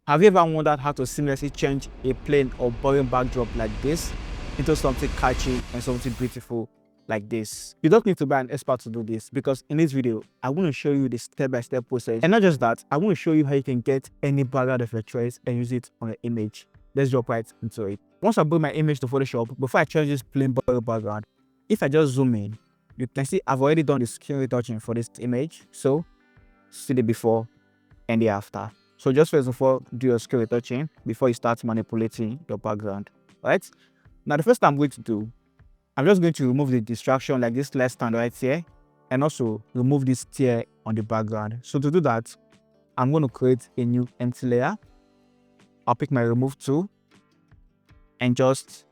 Have you ever wondered how to seamlessly change a plain or boring backdrop like this into something catchy and something beautiful like this? You don't need to be an expert to do this, because in this video, I want to show you the step-by-step process. And not just that, I want to show you how you can get any background of your choice and use it on an image. Let's jump right into it. Once I bring my image to Photoshop, before I change this plain boring background, if I just zoom in, you can see I've already done the screen retouching for this image. So see the before and the after. So just first of all, do your screen retouching before you start manipulating your background, right? Now the first thing I'm going to do, I'm just going to remove the distraction like this left stand right here, and also remove this tear on the background. So to do that, I'm going to create a new empty layer. I'll pick my remove tool and just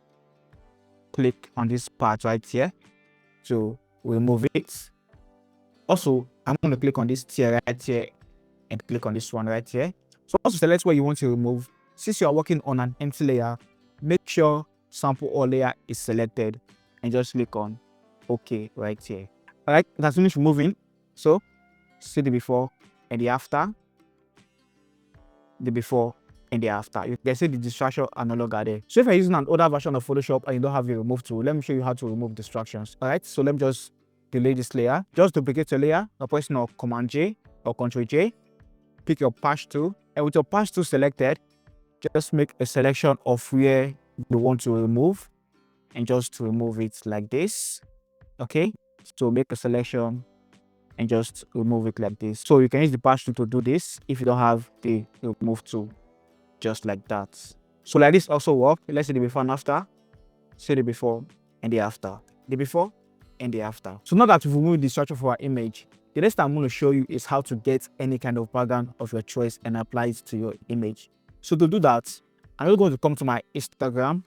click on this part right here to remove it. Also, I'm going to click on this tear right here and click on this one right here. So once you select what you want to remove, since you are working on an empty layer, make sure sample all layer is selected and just click on OK right here. All right, that's finished removing. So see the before and the after. The before and the after. You can see the distraction are no longer there. So if you're using an older version of Photoshop and you don't have a remove tool, let me show you how to remove distractions. All right, so let me just delete this layer. Just duplicate the layer by pressing Command J or Ctrl J. Pick your patch tool, and with your patch tool selected, just make a selection of where you want to remove and just remove it like this. Okay, so make a selection and just remove it like this. So you can use the patch tool to do this if you don't have the remove tool, just like that. So like this also work. Let's see the before and after. See the before and the after. The before and the after. So now that we've removed the structure for our image, the next thing I'm going to show you is how to get any kind of background of your choice and apply it to your image. So to do that, I'm just going to come to my Instagram.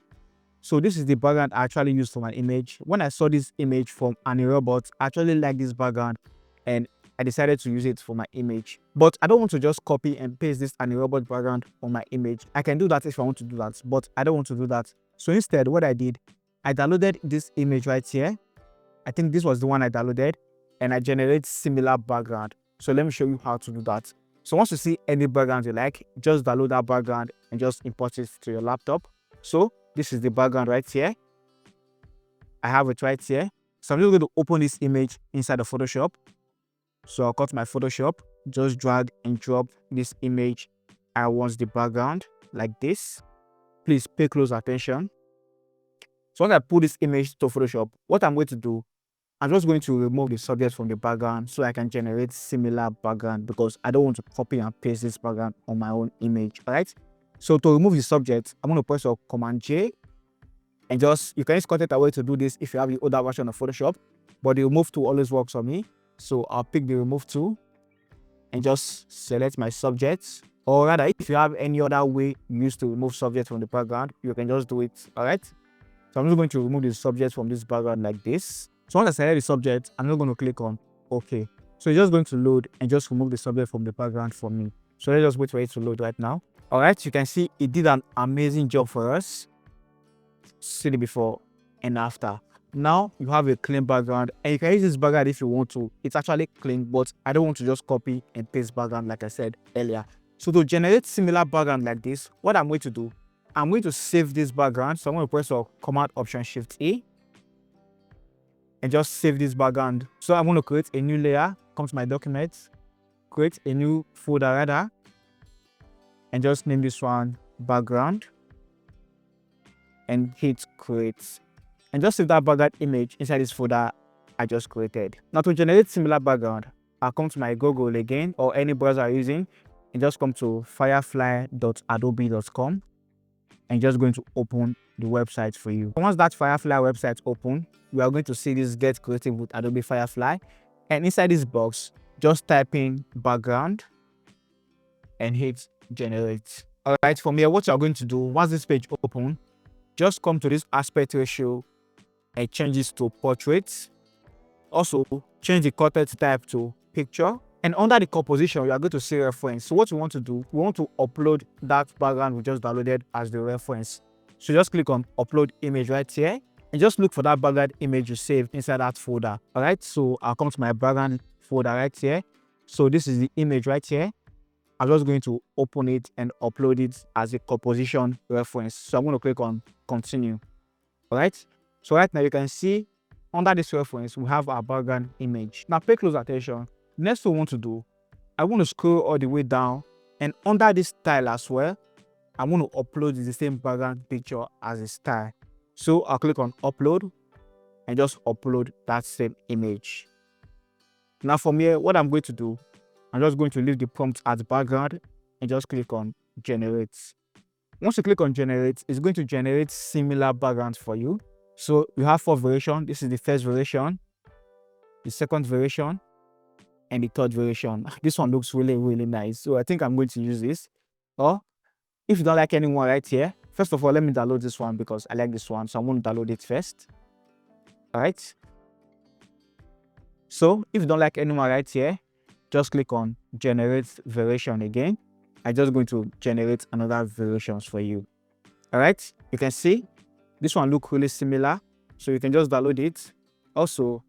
So this is the background I actually used for my image. When I saw this image from Annie Robot, I actually liked this background and I decided to use it for my image. But I don't want to just copy and paste this Annie Robot background on my image. I can do that if I want to do that, but I don't want to do that. So instead, what I did, I downloaded this image right here. I think this was the one I downloaded, and I generate similar background. So let me show you how to do that. So once you see any background you like, just download that background and just import it to your laptop. So this is the background right here. I have it right here. So I'm just going to open this image inside of Photoshop. So I'll cut my Photoshop, just drag and drop this image I want the background like this. Please pay close attention. So once I put this image to Photoshop, what I'm going to do, I'm just going to remove the subject from the background so I can generate similar background, because I don't want to copy and paste this background on my own image. All right. So to remove the subject, I'm going to press Command J, and you can use Content Away to do this if you have the older version of Photoshop, but the remove tool always works for me. So I'll pick the remove tool and just select my subjects, or rather, if you have any other way you use to remove subject from the background, you can just do it. All right. So I'm just going to remove the subject from this background like this. So once I select the subject, I'm not going to click on OK. So it's just going to load and just remove the subject from the background for me. So let's just wait for it to load right now. All right, you can see it did an amazing job for us. See the before and after. Now you have a clean background, and you can use this background if you want to. It's actually clean, but I don't want to just copy and paste background like I said earlier. So to generate similar background like this, what I'm going to do, I'm going to save this background. So I'm going to press Command Option Shift A and just save this background. So I'm going to create a new layer, come to my documents, create a new folder rather, and just name this one background and hit create. And just save that background image inside this folder I just created. Now to generate similar background, I'll come to my Google again, or any browser I'm using, and just come to firefly.adobe.com and just going to open the website for you. Once that Firefly website open, we are going to see this Get Creative with Adobe Firefly, and inside this box, just type in background and hit generate. All right, from here, what you're going to do, once this page open, just come to this aspect ratio and change this to portrait. Also, change the content type to picture. And under the composition, you are going to see reference. So what we want to do, we want to upload that background we just downloaded as the reference. So just click on upload image right here and just look for that background image you saved inside that folder. All right, so I'll come to my background folder right here. So this is the image right here. I'm just going to open it and upload it as a composition reference. So I'm going to click on continue. All right. So right now you can see under this reference, we have our background image. Now pay close attention. Next thing we want to do, I want to scroll all the way down, and under this style as well, I want to upload the same background picture as a style. So I'll click on upload and just upload that same image. Now from here, what I'm going to do, I'm just going to leave the prompt as background and just click on generate. Once you click on generate, it's going to generate similar backgrounds for you. So you have 4 variations. This is the first variation, the second variation, and the third variation. This one looks really, really nice. So I think I'm going to use this. Or if you don't like anyone right here, first of all, let me download this one because I like this one. So I'm going to download it first. All right. So if you don't like anyone right here, just click on generate variation again. I'm just going to generate another variations for you. All right. You can see this one look really similar. So you can just download it. Also,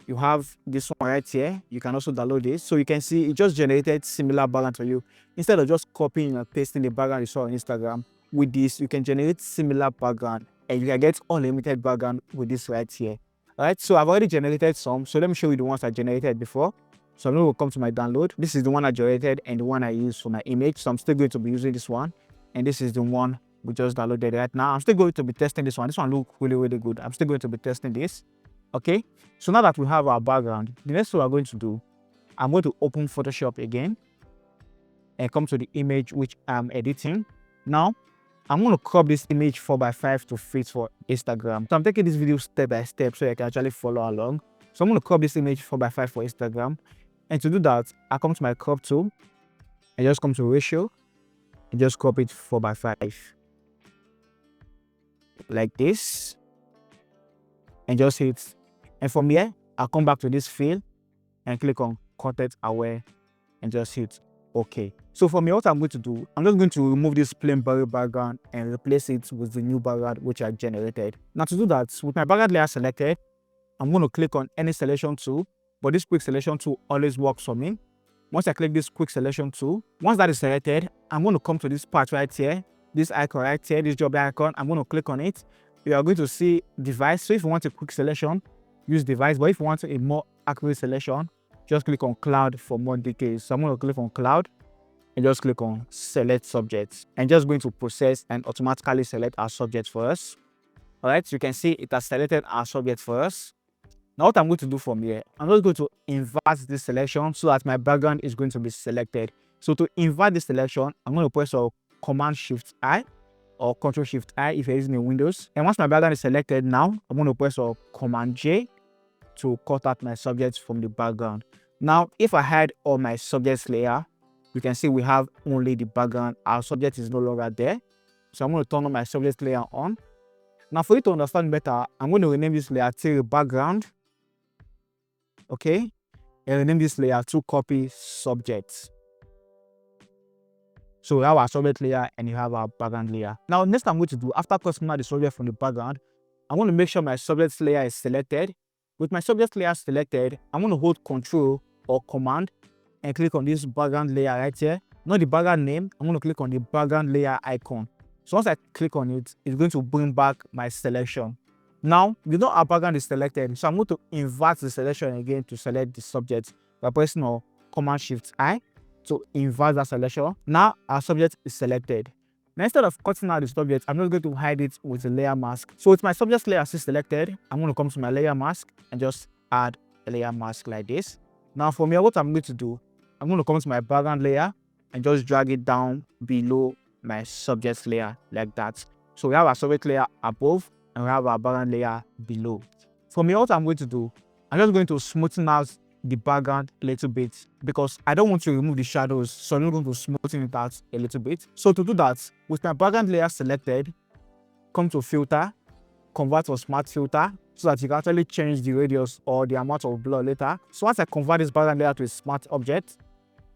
you have this one right here. You can also download this. So you can see it just generated similar background for you. Instead of just copying and pasting the background you saw on Instagram, with this, you can generate similar background and you can get unlimited background with this right here. All right, so I've already generated some. So let me show you the ones I generated before. So I'm going to come to my download. This is the one I generated and the one I used for my image. So I'm still going to be using this one. And this is the one we just downloaded right now. I'm still going to be testing this one. This one looks really, really good. I'm still going to be testing this. Okay, so now that we have our background, the next thing we're going to do, I'm going to open Photoshop again and come to the image which I'm editing. Now, I'm going to crop this image 4:5 to fit for Instagram. So I'm taking this video step by step so you can actually follow along. So I'm going to crop this image 4:5 for Instagram. And to do that, I come to my crop tool and just come to ratio and just crop it 4:5. Like this. And just hit. And from here, I'll come back to this field and click on content aware and just hit OK. So for me, what I'm going to do, I'm just going to remove this plain blurry background and replace it with the new background which I generated. Now to do that, with my background layer selected, I'm going to click on any selection tool, but this quick selection tool always works for me. Once I click this quick selection tool, once that is selected, I'm going to come to this part right here, this icon right here, this job icon. I'm going to click on it. You are going to see device. So if you want a quick selection, use device. But if you want a more accurate selection, just click on cloud for more details. So I'm going to click on cloud and just click on select subjects and just going to process and automatically select our subject for us. All right, so you can see it has selected our subject for us. Now what I'm going to do from here, I'm just going to invert this selection so that my background is going to be selected. So to invert this selection, I'm going to press Command Shift I or Control Shift I if you're using a Windows. And once my background is selected now, I'm going to press Command J to cut out my subjects from the background. Now, if I hide all my subjects layer, you can see we have only the background. Our subject is no longer there. So I'm going to turn on my subject layer on. Now, for you to understand better, I'm going to rename this layer to background. Okay, and rename this layer to copy subjects. So we have our subject layer and you have our background layer. Now, next I'm going to do, after cutting out the subject from the background, I'm going to make sure my subject layer is selected. With my subject layer selected, I'm going to hold Control or Command and click on this background layer right here. Not the background name, I'm going to click on the background layer icon. So once I click on it, it's going to bring back my selection. Now, you know our background is selected, so I'm going to invert the selection again to select the subject by pressing Command Shift I to invert that selection. Now, our subject is selected. Now, instead of cutting out the subject, I'm just going to hide it with a layer mask. So with my subject layer still selected, I'm going to come to my layer mask and just add a layer mask like this. Now, from here, what I'm going to do, I'm going to come to my background layer and just drag it down below my subject layer like that. So we have our subject layer above and we have our background layer below. From here, what I'm going to do, I'm just going to smoothen out the background a little bit because I don't want to remove the shadows, so I'm going to smoothen it out a little bit. So to do that, with my background layer selected, come to filter, convert to smart filter so that you can actually change the radius or the amount of blur later. So once I convert this background layer to a smart object,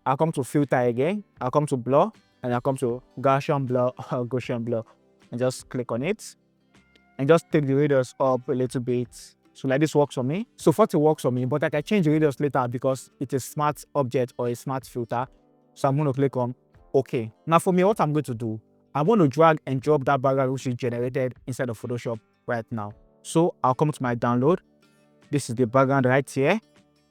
I'll come to filter again, I'll come to blur, and I'll come to Gaussian blur or Gaussian blur and just click on it and just take the radius up a little bit. So like this works for me. So 40 works for me, but I can change the radius later because it's a smart object or a smart filter. So I'm going to click on OK. Now for me, what I'm going to do, I'm going to drag and drop that background which is generated inside of Photoshop right now. So I'll come to my download. This is the background right here.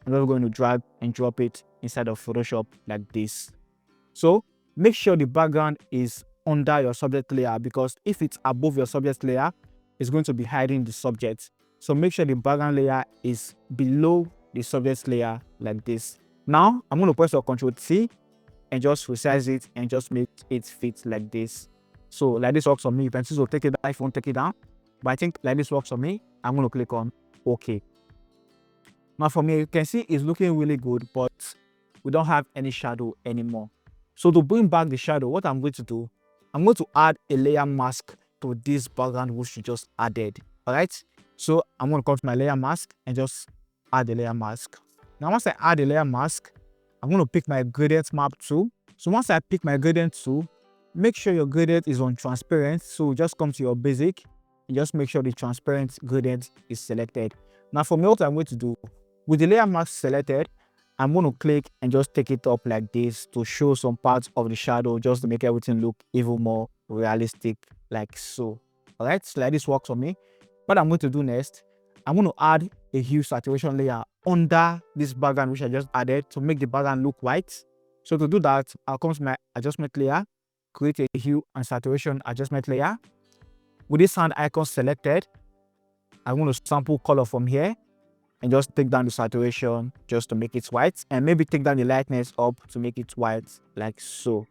I'm just going to drag and drop it inside of Photoshop like this. So make sure the background is under your subject layer, because if it's above your subject layer, it's going to be hiding the subject. So make sure the background layer is below the subject layer like this. Now I'm going to press Ctrl T and just resize it and just make it fit like this. So like this works for me. You can still take it down if you want to take it down, but I think like this works for me. I'm going to click on OK. Now for me, you can see it's looking really good, but we don't have any shadow anymore. So to bring back the shadow, what I'm going to do, I'm going to add a layer mask to this background which we just added. All right. So I'm going to come to my layer mask and just add the layer mask. Now once I add the layer mask, I'm going to pick my gradient map tool. So once I pick my gradient tool, make sure your gradient is on transparent. So just come to your basic and just make sure the transparent gradient is selected. Now for me, what I'm going to do, with the layer mask selected, I'm going to click and just take it up like this to show some parts of the shadow, just to make everything look even more realistic, like so. All right, so like this works for me. What I'm going to do next, I'm going to add a hue saturation layer under this background which I just added to make the background look white. So to do that, I'll come to my adjustment layer, create a hue and saturation adjustment layer. With this hand icon selected, I'm going to sample color from here and just take down the saturation just to make it white, and maybe take down the lightness up to make it white like so.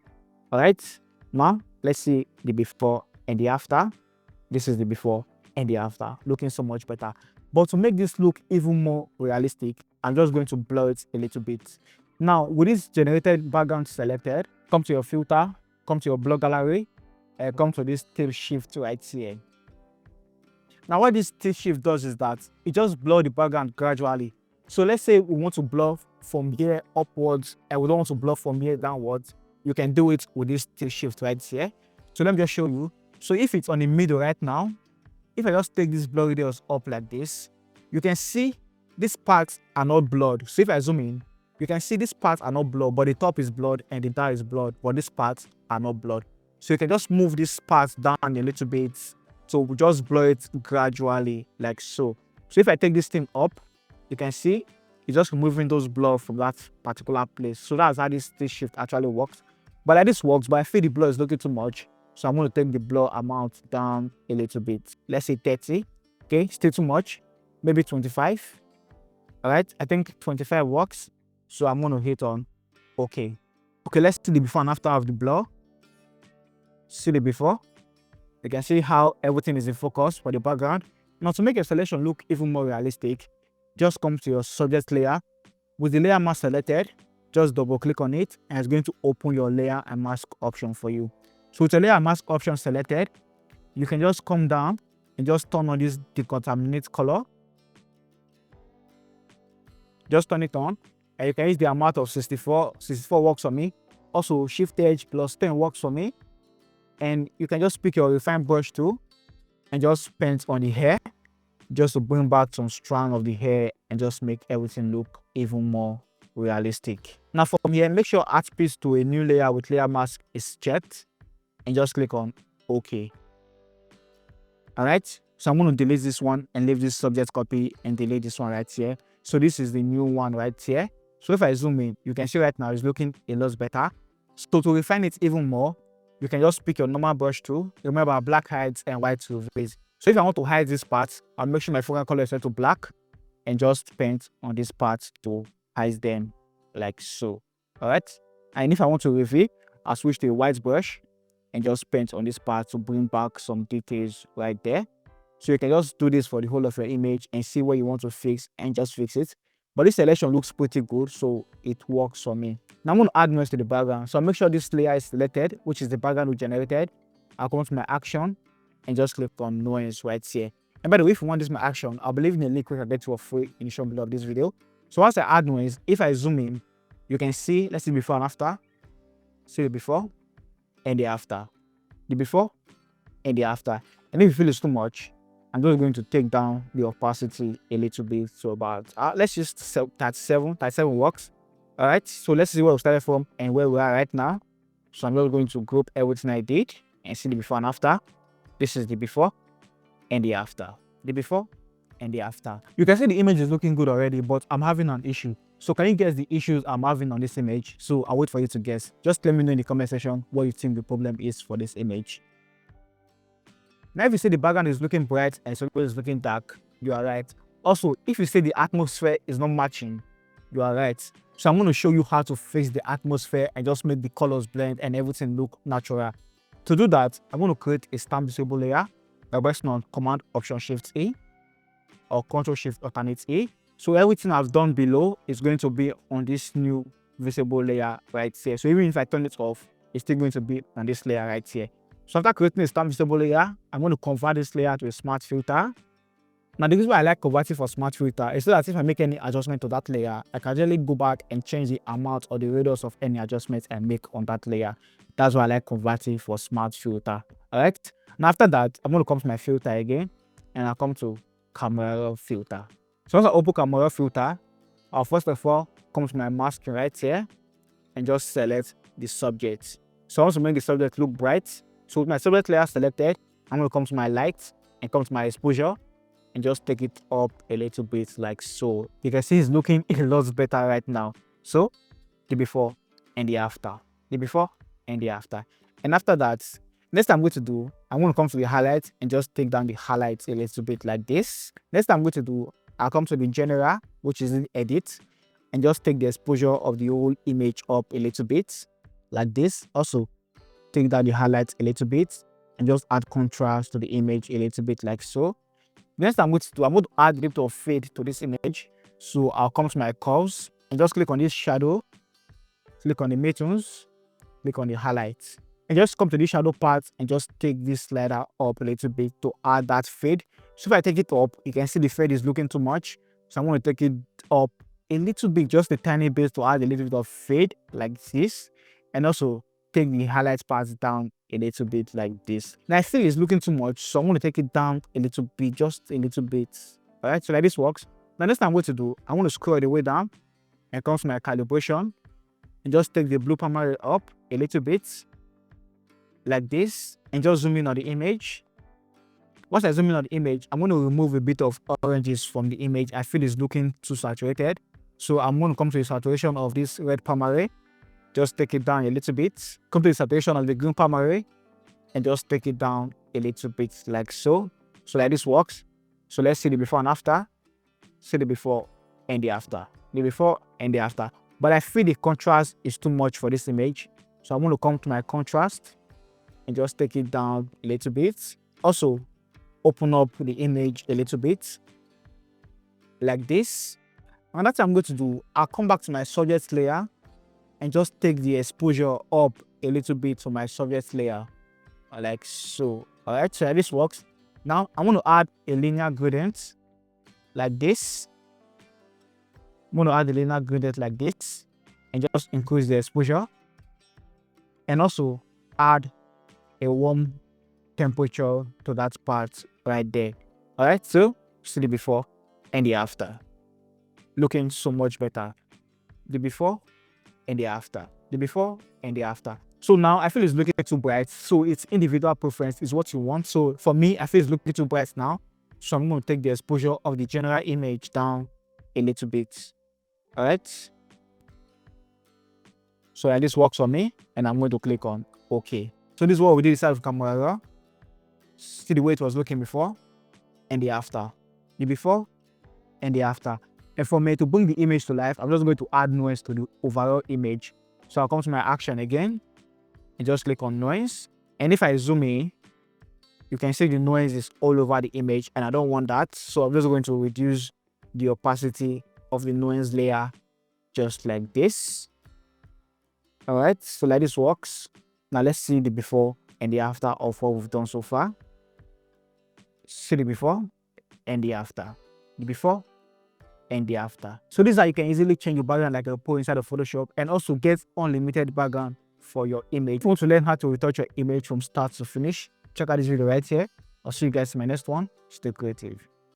All right, now let's see the before and the after. This is the before and the after, looking so much better. But to make this look even more realistic, I'm just going to blur it a little bit. Now with this generated background selected, come to your filter, come to your blur gallery, and come to this tilt shift right here. Now what this tilt shift does is that it just blurs the background gradually. So let's say we want to blur from here upwards and we don't want to blur from here downwards. You can do it with this tilt shift right here. So let me just show you. So if it's on the middle right now, if I just take this blur radius up like this, you can see these parts are not blurred. So if I zoom in, you can see these parts are not blurred, but the top is blurred and the entire is blurred, but these parts are not blurred. So you can just move these parts down a little bit. So we just blur it gradually like so. So if I take this thing up, you can see it's just removing those blur from that particular place. So that's how this shift actually works. But like this works, but I feel the blur is looking too much. So I'm going to take the blur amount down a little bit. Let's say 30. Okay, still too much. Maybe 25. All right, I think 25 works. So I'm going to hit on OK. Okay, let's see the before and after of the blur. See the before. You can see how everything is in focus for the background. Now to make your selection look even more realistic, just come to your subject layer. With the layer mask selected, just double click on it and it's going to open your layer and mask option for you. So with the layer mask option selected, you can just come down and just turn on this decontaminate color. Just turn it on and you can use the amount of 64. 64 works for me. Also shift edge plus 10 works for me. And you can just pick your refine brush tool and just paint on the hair, just to bring back some strand of the hair and just make everything look even more realistic. Now from here, make sure add piece to a new layer with layer mask is checked and just click on OK. All right, so I'm going to delete this one and leave this subject copy and delete this one right here. So this is the new one right here. So if I zoom in, you can see right now it's looking a lot better. So to refine it even more, you can just pick your normal brush tool. Remember, black hides and white reveals. So if I want to hide this part, I'll make sure my foreground color is set to black and just paint on this part to hide them like so. All right. And if I want to reveal, I'll switch to a white brush and just paint on this part to bring back some details right there. So you can just do this for the whole of your image and see what you want to fix and just fix it. But this selection looks pretty good, so it works for me. Now I'm going to add noise to the background. So I'll make sure this layer is selected, which is the background we generated. I'll come to my action and just click on noise right here. And by the way, if you want this my action, I'll be leaving a link where you can get to a free in the show below of this video. So once I add noise, if I zoom in, you can see, let's see before and after. See the before and the after. The before and the after. And if you feel it's too much, I'm just going to take down the opacity a little bit. So about, let's just 37. 37 works. All right, so let's see where we started from and where we are right now. So I'm just going to group everything I did and see the before and after. This is the before and the after. The before and the after. You can see the image is looking good already, but I'm having an issue. So can you guess the issues I'm having on this image? So I'll wait for you to guess. Just let me know in the comment section what you think the problem is for this image. Now, if you see the background is looking bright and something is looking dark, you are right. Also, if you see the atmosphere is not matching, you are right. So I'm going to show you how to fix the atmosphere and just make the colors blend and everything look natural. To do that, I'm going to create a stamp visible layer by pressing on Command Option Shift A or Control Shift Alternate A. So everything I've done below is going to be on this new visible layer right here. So even if I turn it off, it's still going to be on this layer right here. So after creating a stamp visible layer, I'm going to convert this layer to a smart filter. Now the reason why I like converting for smart filter is so that if I make any adjustment to that layer, I can really go back and change the amount or the radius of any adjustments I make on that layer. That's why I like converting for smart filter. Alright. Now after that, I'm going to come to my filter again and I'll come to camera filter. So once I open camera filter, I'll first of all come to my masking right here and just select the subject. So I want to make the subject look bright. So with my subject layer selected, I'm going to come to my light and come to my exposure and just take it up a little bit like so. You can see it's looking a lot better right now. So the before and the after. The before and the after. And after that, next thing I'm going to do, I'm going to come to the highlight and just take down the highlights a little bit like this. Next thing I'm going to do, I'll come to the general, which is in edit, and just take the exposure of the whole image up a little bit like this. Also take down the highlights a little bit and just add contrast to the image a little bit like so. Next I'm going to do, I'm going to add a bit of fade to this image. So I'll come to my curves and just click on this shadow, click on the midtones, click on the highlights, and just come to the shadow part and just take this slider up a little bit to add that fade. So if I take it up, you can see the fade is looking too much. So I'm going to take it up a little bit, just a tiny bit to add a little bit of fade like this. And also take the highlights part down a little bit like this. Now I feel it's looking too much, so I'm going to take it down a little bit, just a little bit. All right, so like this works. Now next thing I'm going to do, I'm going to scroll the way down and come to my calibration and just take the blue primary up a little bit like this and just zoom in on the image. Once I zoom in on the image, I'm going to remove a bit of oranges from the image. I feel it's looking too saturated. So I'm going to come to the saturation of this red primary, just take it down a little bit. Come to the saturation of the green primary and just take it down a little bit like so. So like this works. So let's see the before and after. See the before and the after. The before and the after. But I feel the contrast is too much for this image. So I'm going to come to my contrast and just take it down a little bit. Also, open up the image a little bit like this. And that's what I'm going to do. I'll come back to my subject layer and just take the exposure up a little bit for my subject layer like so. All right, so this works. Now I'm going to add a linear gradient like this. I'm going to add a linear gradient like this and just increase the exposure and also add a warm temperature to that part right there. All right, so see the before and the after. Looking so much better. The before and the after. The before and the after. So now I feel it's looking too bright. So it's individual preference is what you want. So for me, I feel it's looking too bright now. So I'm going to take the exposure of the general image down a little bit. All right. So like this works for me, and I'm going to click on OK. So this is what we did inside of camera raw. See the way it was looking before and the after. The before and the after. And for me to bring the image to life, I'm just going to add noise to the overall image. So I'll come to my action again and just click on noise. And if I zoom in, you can see the noise is all over the image, and I don't want that. So I'm just going to reduce the opacity of the noise layer just like this. All right, so like this works. Now let's see the before and the after of what we've done so far. See the before and the after. The before and the after. So this is how you can easily change your background like a pro inside of Photoshop, and also get unlimited background for your image. If you want to learn how to retouch your image from start to finish, check out this video right here. I'll see you guys in my next one. Stay creative.